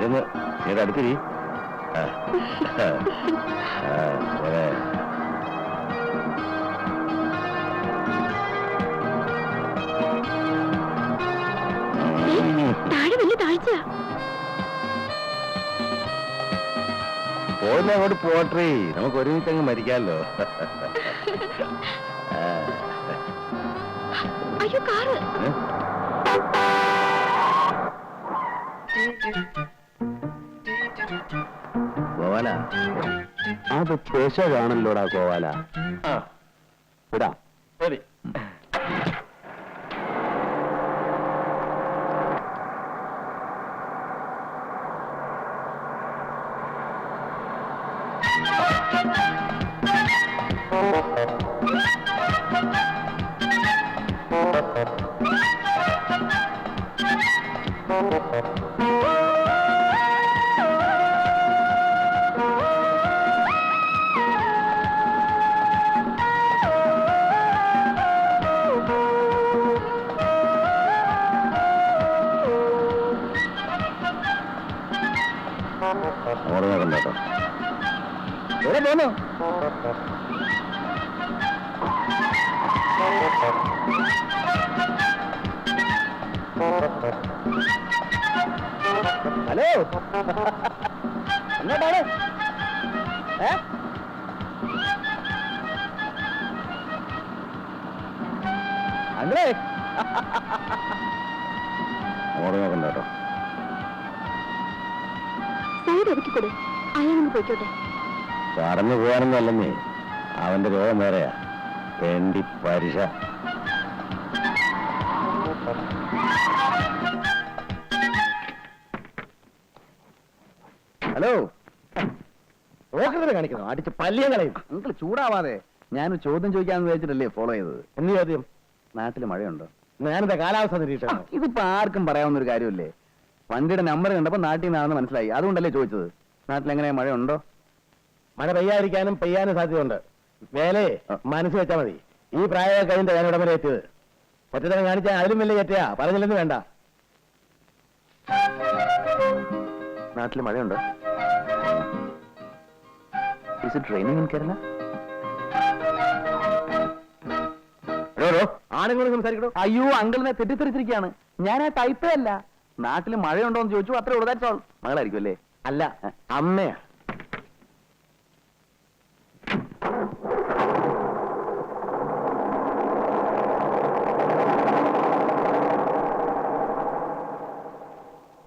ഇരുന്ന് നീ അടുത്തിരി. താഴെ വലിയ താഴ്ച. പോയില്ല അങ്ങോട്ട് പോട്ടെ, നമുക്ക് ഒരുമിച്ച് അങ്ങ് മരിക്കാമല്ലോ. അയ്യോ കാറ്. ഗോവാല, അത് പെശകാണല്ലോടാ ഗോവാല. ഇടാ ശരി. അങ്ങോട്ട് നോക്കണ്ട കേട്ടോ. എവിടെ പോന്നു? ഹലോ, എങ്ങോട്ടാണ്? അങ്ങനെ അങ്ങോട്ട് നോക്കണ്ട കേട്ടോ. സൈഡ് ഒതുക്കിക്കൊടു, അയാളൊന്ന് പോയിക്കോട്ടെ. പറഞ്ഞു പോകാനൊന്നും അല്ലെന്നേ, അവന്റെ രോഗം വേറെയാ. വേണ്ടി പരിശ. ഹലോ, റോക്കറ്റിൽ കാണിക്കുന്നു, അടിച്ച് പല്ലിയും കളയും. നിങ്ങൾ ചൂടാവാതെ. ഞാൻ ചോദ്യം ചോദിക്കാന്ന് വിചാരിച്ചിട്ടല്ലേ ഫോളോ ചെയ്തത്. എന്ത് ചോദ്യം? നാട്ടിൽ മഴയുണ്ടോ? ഞാനെന്താ കാലാവസ്ഥ നിരീക്ഷണം? ഇതിപ്പോ ആർക്കും പറയാവുന്ന ഒരു കാര്യമല്ലേ. വണ്ടിയുടെ നമ്പർ കണ്ടപ്പോ നാട്ടിൽ നിന്നാണെന്ന് മനസ്സിലായി, അതുകൊണ്ടല്ലേ ചോദിച്ചത്. നാട്ടിൽ എങ്ങനെയാ, മഴയുണ്ടോ? മഴ പെയ്യാതിരിക്കാനും പെയ്യാനും സാധ്യതയുണ്ട്. വേലേ മനസ്സ് വെച്ചാൽ മതി. ഈ പ്രായമൊക്കെ കഴിഞ്ഞിട്ട് ഞാൻ ഇടം വരെ എത്തിയത്. ഒറ്റത്തരം കാണിച്ചാൽ അതിലും വലിയ ഏറ്റയാ. പറഞ്ഞില്ലെന്ന് വേണ്ട. നാട്ടിൽ മഴയുണ്ടോ? Is it raining in Kerala? ആണുങ്ങൾ സംസാരിക്കണോ? അയ്യോ, അങ്കിളിനെ തെറ്റിദ്ധരിച്ചിരിക്കുകയാണ്. ഞാൻ ആ ടൈപ്പേ അല്ല. നാട്ടിൽ മഴയുണ്ടോ എന്ന് ചോദിച്ചു, അത്രേ ഉള്ളൂ. That's all. മകളായിരിക്കും അല്ലേ? അല്ല, അമ്മയാ.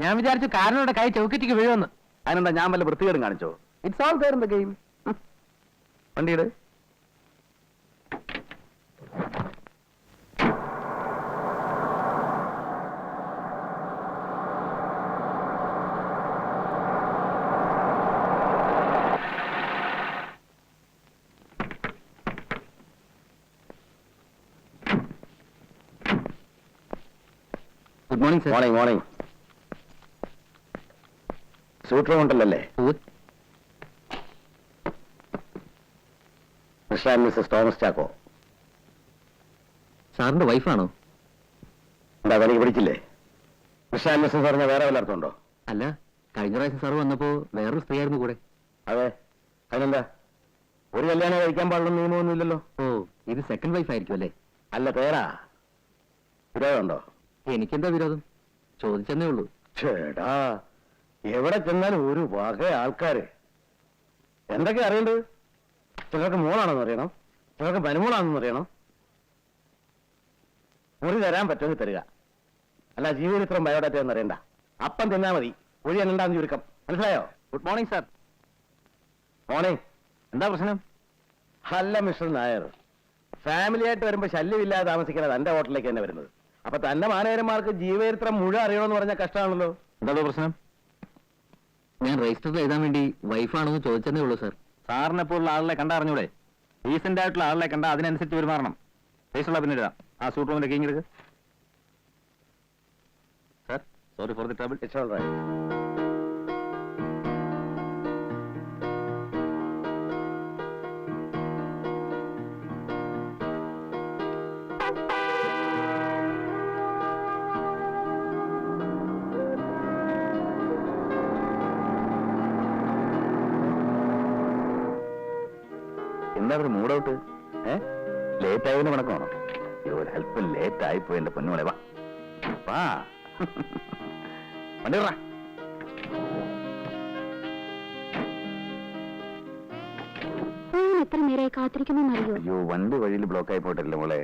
ഞാൻ വിചാരിച്ചു കാരനോടെ കൈ ചൗക്കറ്റിക്ക് വീഴുമെന്ന്. അതിനെന്താ, ഞാൻ വല്ല വൃത്തികേടും കാണിച്ചോ? It's all there in the game. വണ്ടിയുടെ good morning sir. Morning morning. Suite room ഉണ്ടല്ലേ? Mister and missus Thomas Chacko. സാറിന്റെ വൈഫാണോ? എന്താ തനിക്ക് പിടിച്ചില്ലേ? മിസ്റ്റർ ആൻഡ് മിസ്സസ് പറഞ്ഞ വേറെ വല്ല അർത്ഥമുണ്ടോ? അല്ല, കഴിഞ്ഞ പ്രാവശ്യം സാർ വന്നപ്പോ വേറൊരു സ്ത്രീ ആയിരുന്നു കൂടെ. അതെ, അതിനെന്താ? ഒരു കല്യാണം കഴിക്കാൻ പാടുള്ള നിയമമൊന്നും ഇല്ലല്ലോ. ഓ, ഇത് സെക്കൻഡ് വൈഫ് ആയിരിക്കും അല്ലേ? അല്ല, പേരാ. വിരോധമുണ്ടോ? എനിക്കെന്താ വിരോധം? ചോദിച്ചെന്നേ ഉള്ളൂ. ചേടാ, എവിടെ ചെന്നാലും ഒരു വക ആൾക്കാര്. എന്തൊക്കെ അറിയേണ്ടത്? ചിലർക്ക് മോളാണെന്ന് അറിയണം, ചിലർക്ക് മരുമോളാണെന്ന് അറിയണം. മുറി തരാൻ പറ്റുമെങ്കിൽ തരിക. അല്ല, ജീവചരിത്രം ബയോഡാറ്റ എന്ന് അറിയണ്ട. അപ്പം തിന്നാ മതി. ഒഴി എണ്ണണ്ടാന്ന് ചുരുക്കം. മനസ്സിലായോ? Good morning sir. മോർണിംഗ്. എന്താ പ്രശ്നം? അല്ല മിസ്റ്റർ നായർ, ഫാമിലി ആയിട്ട് വരുമ്പോ ശല്യമില്ലാതെ താമസിക്കുന്നത് എന്റെ ഹോട്ടലിലേക്ക് തന്നെ വരുന്നത്. അപ്പൊ തന്റെ മാനേജർമാർക്ക് ജീവചരിത്രം മുഴുവൻ അറിയണമെന്ന് പറഞ്ഞ കഷ്ടമാണല്ലോ. എന്താ പ്രശ്നം? ഞാൻ രജിസ്റ്റർ എഴുതാൻ വേണ്ടി വൈഫാണെന്ന് ചോദിച്ചതേ ഉള്ളൂ സാർ. സാറിനെപ്പോലുള്ള ആളെ കണ്ടറിഞ്ഞൂടെ? ഡീസന്റ് ആയിട്ടുള്ള ആളെ കണ്ട അതിനനുസരിച്ച് പെരുമാറണം. രജിസ്റ്ററുള്ള പിന്നെ എഴുതാം. ആ സൂട്ട് റൂമിന്റെ കീങ് എടുക്ക്. Sir, sorry for the trouble. It's all right. എന്താ ഒരു മൂടൗട്ട്? ലേറ്റ് ആയതിന് കണക്കാണോ? ഒരു അല്പം ലേറ്റ് ആയിപ്പോയി എന്റെ പൊന്നുമോളെ. വാ വാ, വണ്ടി വിടറാ. എത്ര നേരമായി കാത്തിരിക്കുന്നറിയോ? അയ്യോ, വണ്ടി വഴിയിൽ ബ്ലോക്ക് ആയി പോയിട്ടല്ലേ മോളെ.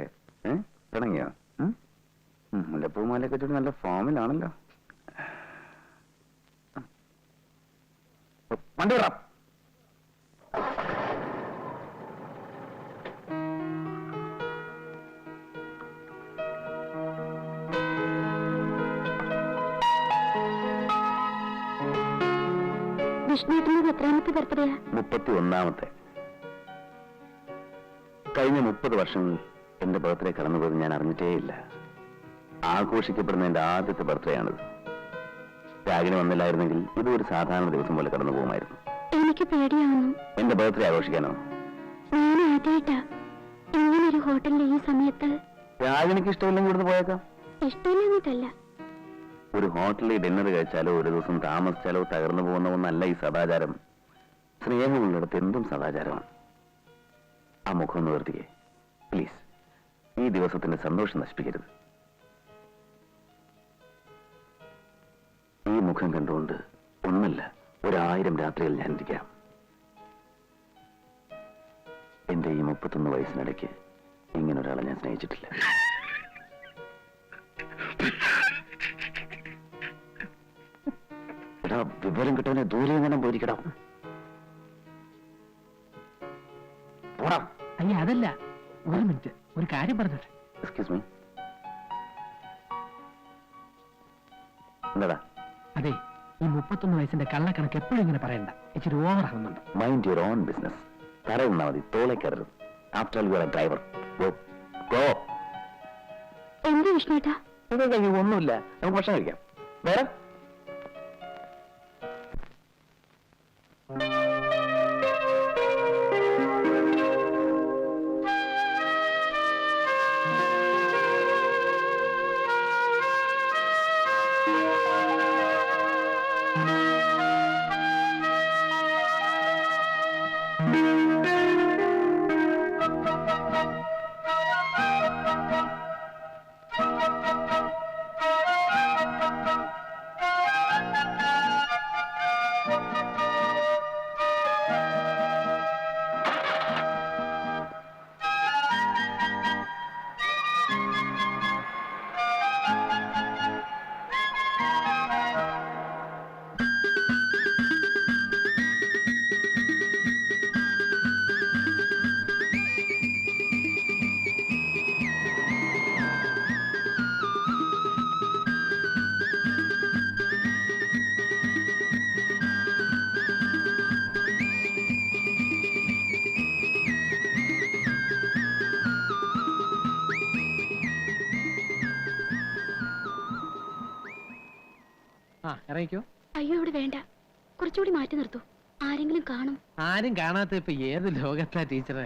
തുടങ്ങിയോ? മുല്ലപ്പൂമാലയൊക്കെ ചൂടി നല്ല ഫോമിലാണല്ലോ. വണ്ടി വിടാം. വിഷ്ണുവിന്റെ എത്രാമത്തെ ബർത്ത്ഡേയാ? 31ാമത്തെ. കഴിഞ്ഞ 30 വർഷങ്ങളിൽ എന്റെ ബർത്ത്ഡേ കടന്നുപോയത് ഞാൻ അറിഞ്ഞിട്ടേയില്ല. ആഘോഷിക്കപ്പെടുന്ന എന്റെ ആദ്യത്തെ ബർത്ത്ഡേ ആണിത്. രാഗിണി വന്നില്ലായിരുന്നെങ്കിൽ ഇത് ഒരു സാധാരണ ദിവസം പോലെ കടന്നു പോകുമായിരുന്നു. എനിക്ക് പേടിയാവുന്നു. എന്റെ ബർത്ത്ഡേ ആഘോഷിക്കാനോ? ഞാൻ ആദ്യമായിട്ടാ ഇങ്ങനൊരു ഹോട്ടലിൽ ഈ സമയത്ത്. രാഗിണിക്ക് ഇഷ്ടമില്ലെങ്കിൽ ഇവിടുന്ന് പോയേക്കാം. ഇഷ്ടമില്ലെന്നിട്ടല്ല, ഒരു ഹോട്ടലിൽ ഡിന്നർ കഴിച്ചാലോ ഒരു ദിവസം താമസിച്ചാലോ തകർന്നു പോകുന്ന ഒന്നല്ല ഈ സദാചാരം. സ്നേഹമുള്ളിടത്ത് എന്തും സദാചാരമാണ്. ആ മുഖം ഒന്ന് നിർത്തിക്കേ പ്ലീസ്. ഈ ദിവസത്തിന്റെ സന്തോഷം നശിപ്പിക്കരുത്. ഈ മുഖം കണ്ടുകൊണ്ട് ഒന്നല്ല 1000 രാത്രികൾ ഞാൻ ഇരിക്കാം. എന്റെ ഈ 31 വയസ്സിനിടയ്ക്ക് ഇങ്ങനൊരാളെ ഞാൻ സ്നേഹിച്ചിട്ടില്ല. എടാ, വിവരം കിട്ടവനെ ദൂരെ എങ്ങനെ പോയിരിക്കടാ. പോടാം. അയ്യ, അതല്ല, ഒരു മിനിറ്റ്, ഒരു കാര്യം പറഞ്ഞോട്ടെ. Excuse me. എന്താടാ? അതെ, ഈ 31 വയസ്സിന്റെ കള്ളക്കണക്ക് എപ്പോഴും ഇങ്ങനെ പറയണ്ട, ഇച്ചിരി ഓവർ ആവുന്നുണ്ട്. Mind your own business. തറയുന്നാ മതി, തോളെ കയറരുത്. After all you are a driver. Go go. എന്താ വിഷ്ണുട്ടാ? ഒന്നുമില്ല, നമുക്ക് ഭക്ഷണം കഴിക്കാം. വേറെ ഇറങ്ങിക്കോ. അയ്യോ, ഇവിടെ വേണ്ട, കുറച്ചുകൂടി മാറ്റി നിർത്തൂ. ആരെങ്കിലും കാണും. ആരും കാണാത്ത ഇപ്പൊ ഏത് ലോകത്താ ടീച്ചറെ?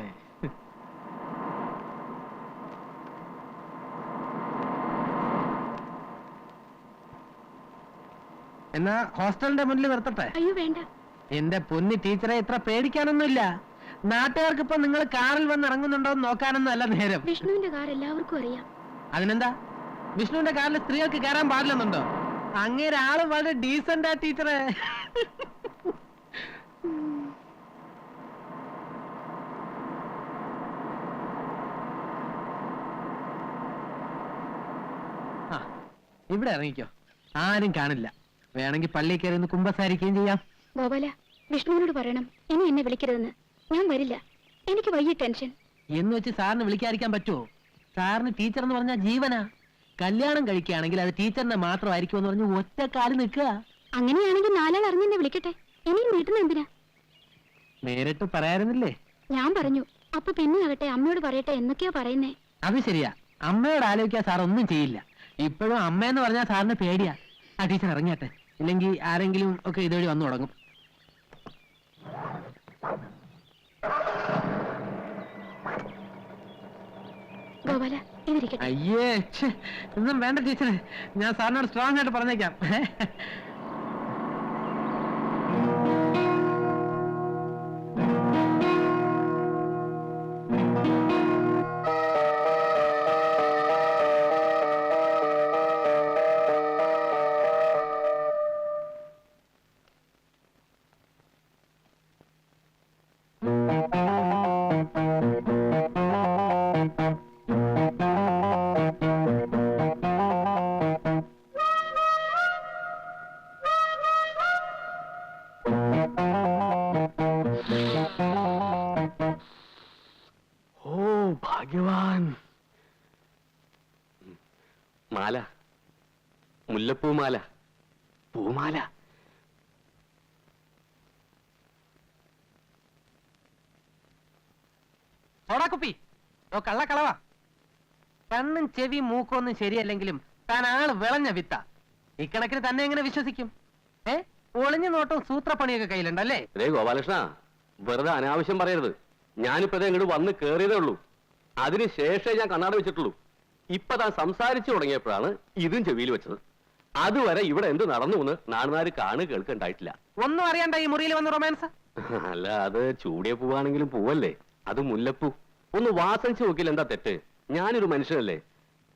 എന്നാ ഹോസ്റ്റലിന്റെ മുന്നിൽ നിർത്തട്ടെ? അയ്യോ വേണ്ട. എന്റെ പൊന്നി ടീച്ചറെ, ഇത്ര പേടിക്കാനൊന്നുമില്ല. നാട്ടുകാർക്ക് ഇപ്പൊ നിങ്ങൾ കാറിൽ വന്ന് ഇറങ്ങുന്നുണ്ടോ എന്ന് നോക്കാനൊന്നും അല്ല നേരം. വിഷ്ണുവിന്റെ കാർ എല്ലാവർക്കും അറിയാം. അതിനെന്താ? വിഷ്ണുവിന്റെ കാറിൽ സ്ത്രീകൾക്ക് കയറാൻ പാടില്ലെന്നുണ്ടോ? അങ്ങേരെ ആള് വളരെ ഡീസന്റാ ടീച്ചറെ. ഇവിടെ ഇറങ്ങിക്കോ, ആരും കാണില്ല. വേണമെങ്കിൽ പള്ളിയിൽ കയറി ഒന്ന് കുമ്പസാരിക്കുകയും ചെയ്യാം. ഗോപാല, വിഷ്ണുവിനോട് പറയണം ഇനി എന്നെ വിളിക്കരുതെന്ന്. ഞാൻ വരില്ല, എനിക്ക് വയ്യ ടെൻഷൻ. എന്ന് വെച്ച് സാറിന് വിളിക്കാതിരിക്കാൻ പറ്റുമോ? സാറിന് ടീച്ചർ എന്ന് പറഞ്ഞാൽ ജീവനാ. കല്യാണം കഴിക്കുകയാണെങ്കിൽ അത് ടീച്ചറിനെ മാത്രമായിരിക്കും എന്ന് പറഞ്ഞ് ഒറ്റ കാലം നിൽക്കുക. അങ്ങനെയാണെങ്കിൽ 4 ആൾ അറിഞ്ഞെന്നെ വിളിക്കട്ടെ. ഇനിയും വീട്ടുന്ന എന്തിനാ? നേരിട്ട് പറയാറുന്നില്ലേ? ഞാൻ പറഞ്ഞു. അപ്പൊ പിന്നെ ആകട്ടെ അമ്മയോട് പറയട്ടെ എന്നൊക്കെയാ പറയുന്നേ. അത് ശരിയാ, അമ്മയോട് ആലോചിക്കാൻ സാർ ഒന്നും ചെയ്യില്ല. ഇപ്പോഴും അമ്മയെന്ന് പറഞ്ഞാൽ സാറിന് പേടിയാ. ആ ടീച്ചർ ഇറങ്ങിയട്ടെ, ഇല്ലെങ്കിൽ ആരെങ്കിലും ഒക്കെ ഇതുവഴി വന്നു തുടങ്ങും. ഗോപാല, ഇതിരിക്കട്ടെ. അയ്യേ, ഒന്നും വേണ്ട ടീച്ചറെ, ഞാൻ സാറിനോട് സ്ട്രോങ് ആയിട്ട് പറഞ്ഞേക്കാം. ഓ ഭാഗ്യവാൻ. മാല, മുല്ലപ്പൂമാല, പൂമാല. സോടാക്കുപ്പി ഓ കള്ളക്കളവാ. കണ്ണും ചെവി മൂക്കൊന്നും ശരിയല്ലെങ്കിലും താൻ ആള് വിളഞ്ഞ വിത്ത. ഇക്കണക്കിന് തന്നെ എങ്ങനെ വിശ്വസിക്കും? ഒളിഞ്ഞു നോട്ടം സൂത്രപ്പണിയൊക്കെ കയ്യിലുണ്ടല്ലേ? രേ ഗോപാലകൃഷ്ണ, വെറുതെ അനാവശ്യം പറയരുത്. ഞാനിപ്പോ ഇങ്ങോട്ട് വന്ന് കേറിയതേ ഉള്ളൂ. അതിനുശേഷമേ ഞാൻ കണ്ണാട വെച്ചിട്ടുള്ളൂ. ഇപ്പൊ താൻ സംസാരിച്ചു തുടങ്ങിയപ്പോഴാണ് ഇതും ചെവിയിൽ വെച്ചത്. അതുവരെ ഇവിടെ എന്ത് നടന്നു എന്ന് നാടുനാര് കേൾക്കുണ്ടായിട്ടില്ല. ഒന്നും അറിയണ്ട ഈ മുറിയിൽ വന്ന് റൊമാൻസ്. അല്ല, അത് ചൂടിയ പൂവാണെങ്കിലും പൂവല്ലേ, അത് മുല്ലപ്പൂ. ഒന്ന് വാസനിച്ച് നോക്കില്ല, എന്താ തെറ്റ്? ഞാനൊരു മനുഷ്യനല്ലേ.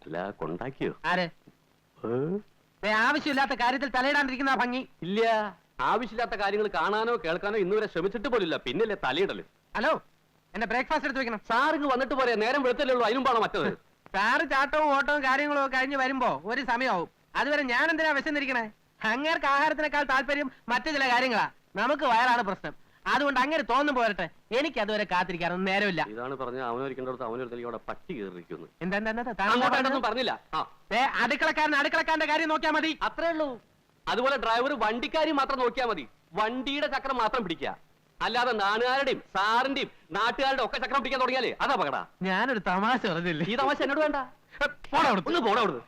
അല്ല, കൊണ്ടാക്കിയോ? ആരെ? ആവശ്യമില്ലാത്ത കാര്യത്തിൽ തലയിടാണ്ടിരിക്കുന്ന ഭംഗി ഇല്ല. ആവശ്യമില്ലാത്ത കാര്യങ്ങൾ കാണാനോ കേൾക്കാനോ ഇന്നുവരെ ശ്രമിച്ചിട്ട് പോലില്ല. പിന്നല്ലേ തലയിടല്. ഹലോ, എന്റെ ബ്രേക്ക്ഫാസ്റ്റ് എടുത്ത് വെക്കണം. സാറിങ് വന്നിട്ട് പോരാ, നേരം വെളുത്തല്ലേ ഉള്ളൂ. അതിനും പാണോ മറ്റത്? സാറ് ചാട്ടവും ഓട്ടവും കാര്യങ്ങളും ഒക്കെ കഴിഞ്ഞ് വരുമ്പോ ഒരു സമയമാവും. അതുവരെ ഞാൻ എന്തിനാ വിശന്നിരിക്കണേ? അങ്ങേർക്ക് ആഹാരത്തിനേക്കാൾ താല്പര്യം മറ്റു ചില കാര്യങ്ങളാ. നമുക്ക് വയറാണ് പ്രശ്നം. അതുകൊണ്ട് അങ്ങനെ തോന്നും പോരട്ടെ. എനിക്ക് അതുവരെ കാത്തിരിക്കാനൊന്നും നേരമില്ല. ഇതാണ് പറഞ്ഞ അവനൊരിക്കേണ്ടടുത്ത് അവനൊരു പട്ടി കയറിയിരിക്കുന്നു. എന്താ പറഞ്ഞില്ല. അടുക്കളക്കാരന്റെ കാര്യം നോക്കിയാ മതി. അത്രേ ഉള്ളൂ. അതുപോലെ ഡ്രൈവർ വണ്ടിക്കാരി മാത്രം നോക്കിയാൽ മതി. വണ്ടിയുടെ ചക്രം മാത്രം പിടിക്കുക. അല്ലാതെ നാട്ടുകാരുടെയും സാറിന്റെയും നാട്ടുകാരുടെ ഒക്കെ ചക്രം പിടിക്കാൻ തുടങ്ങിയാലേ അതാ പകടാ. ഞാനൊരു തമാശ പറഞ്ഞില്ലേ? ഈ തമാശ എന്നോട് വേണ്ട. ഒന്ന് പോടാ അവിടുന്ന്.